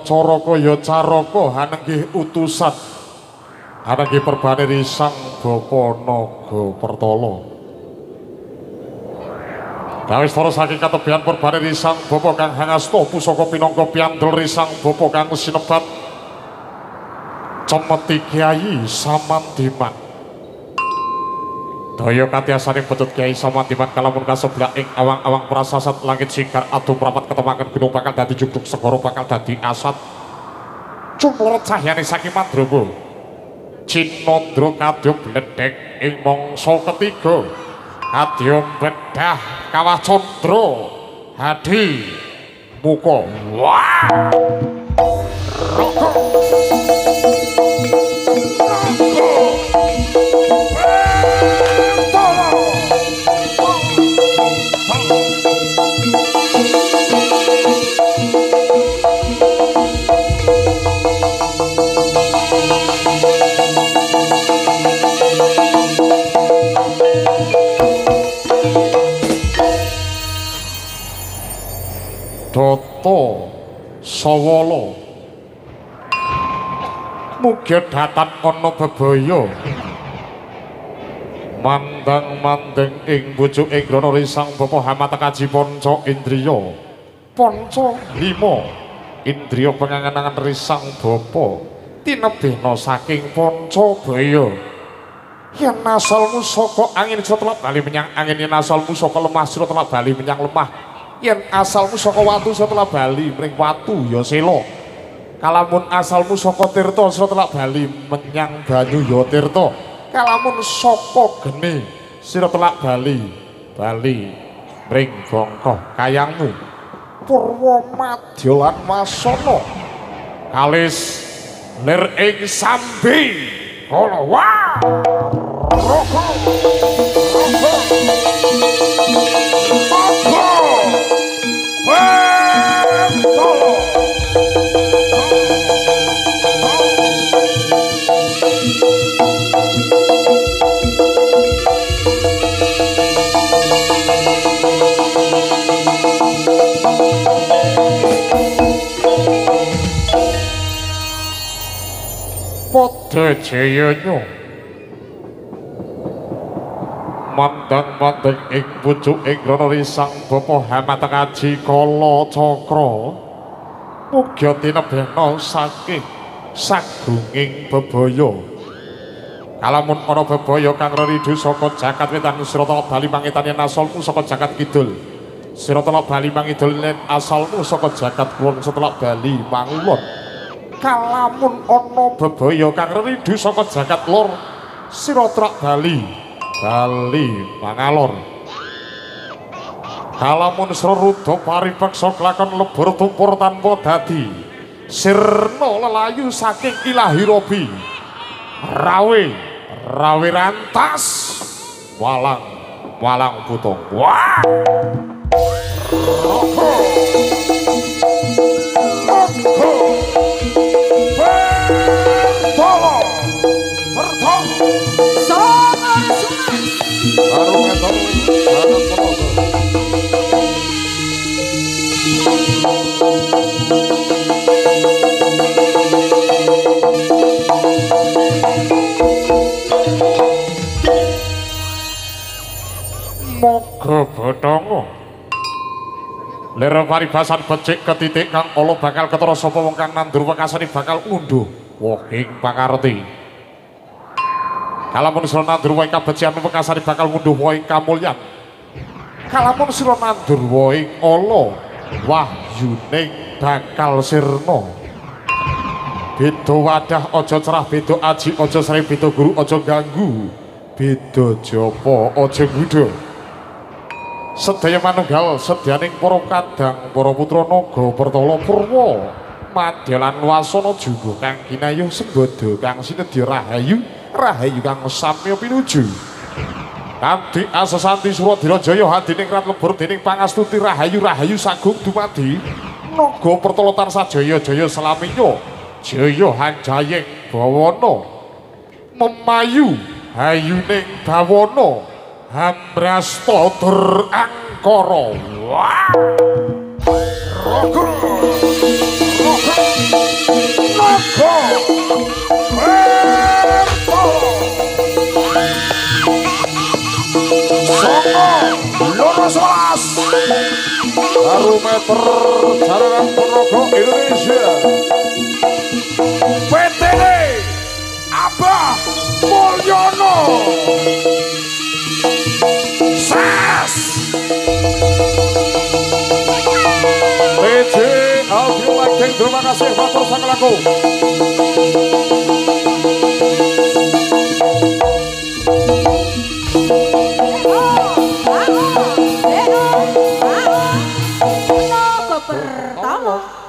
Caraka ya Caraka hanenggih utusan hanenggih perbane Risang Bapa Nagapertala. Kawis para saking katebian perbane Risang Bapa kang hangasta pusaka pinangka piandel Risang Bapa kang sinebat Cemeti Kyai Samandiman. Daya katiasaning Betut Kyai Samandiman kalamun kaseblak ing awang-awang prasasat langit sigar adu prapat ketemaken gunung bakal dadi jugduk segara bakal dadi asat cumlorot cahyane saking Mandrama Cinandra kadya bledhek ing mangsa ketiga kadya bedah kawah Candra hadi muka wah rokok Data Sawala mugi datan ana bebaya mandang-mandeng ing pucuking grana Risang Bapa Hamata Kaji Panca Indriya Panca 5 Indriya pengangen-angen Risang Bapa tinebihna saking Panca Baya yen asalmu saka angin sira telap bali menyang angin yen asalmu saka lemah sira telap bali menyang lemah yen asalmu saka watu sira telak bali mring watu ya sela kalamun asalmu saka tirta sira telak bali menyang banyu ya tirta kalamun saka geni sira telak bali mring bangkah kayangmu Purwa Madya lan Wasana kalis lir ing sambi kala wah Pada jayanya mandang-mandang ing pucuking grana Risang Bapa Hamata Kaji Kala Cakra mugi tinebihna saking sagunging bebaya kalamun ana bebaya kang reridu saka jagat wetan sira telak bali mangitan yen asalmu saka jagat kidul sira telak bali mangidul yen asalmu saka jagat kulon setelak bali mangulon kalamun ana bebaya kang reridu saka jagat lor sira telak bali mangalor kalamun sira rudha paripeksa kelakon lebur tumpur tanpa dadi sirna lelayu saking ilahi robi rawe rantas walang butung wah Moga Bathara lir paribasan becik ketitik kang ala bakal ketara sapa wong kang nandur wekasane bakal ngunduh wohing pangarti kalamun sira nandur wohing kabecikan wekasane bakal ngunduh wohing kamulyan kalamun sira nandur wohing ala wahyuning bakal sirna beda wadah aja cerah beda aji aja sreng beda guru aja ganggu beda japa aja ngudha sedaya manunggal sedyaning para kadang para putra Nagapertala Purwa Madya lan Wasana juga kang kinayuh sembada kang sinedya rahayu kang samya pinuju kanthi asesanti Suradira Jaya hadining rat lebur dening pangastuti rahayu sagung dumadi Nagapertala tansah jaya selaminya jaya hanjaying bawana memayu hayuning bawana Hambrasta dur angkara. Wah! Rogo! Barometer Jaranan Ponorogo Indonesia. PTD Abah Mulyono. Sas. PJ Audio Lighting, terima kasih matur sangelaku. Pertama